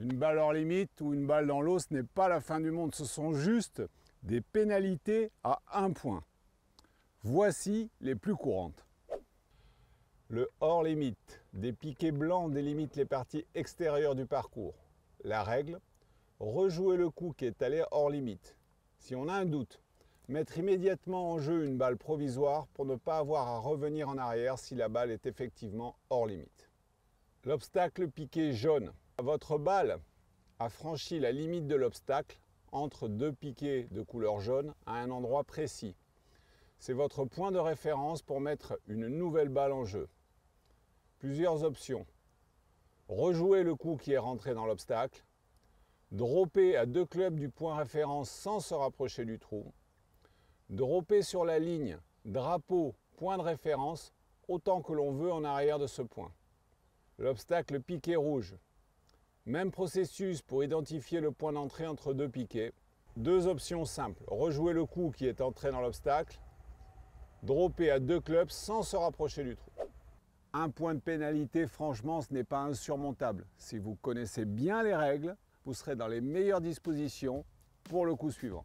Une balle hors limite ou une balle dans l'eau, ce n'est pas la fin du monde, ce sont juste des pénalités à 1 point. Voici les plus courantes. Le hors limite. Des piquets blancs délimitent les parties extérieures du parcours. La règle, rejouer le coup qui est allé hors limite. Si on a un doute, mettre immédiatement en jeu une balle provisoire pour ne pas avoir à revenir en arrière si la balle est effectivement hors limite. L'obstacle piqué jaune. Votre balle a franchi la limite de l'obstacle entre deux piquets de couleur jaune à un endroit précis. C'est votre point de référence pour mettre une nouvelle balle en jeu. Plusieurs options. Rejouer le coup qui est rentré dans l'obstacle. Dropper à 2 clubs du point référence sans se rapprocher du trou. Dropper sur la ligne, drapeau, point de référence, autant que l'on veut en arrière de ce point. L'obstacle piqué rouge. Même processus pour identifier le point d'entrée entre deux piquets. 2 options simples. Rejouer le coup qui est entré dans l'obstacle. Dropper à 2 clubs sans se rapprocher du trou. 1 point de pénalité, franchement, ce n'est pas insurmontable. Si vous connaissez bien les règles, vous serez dans les meilleures dispositions pour le coup suivant.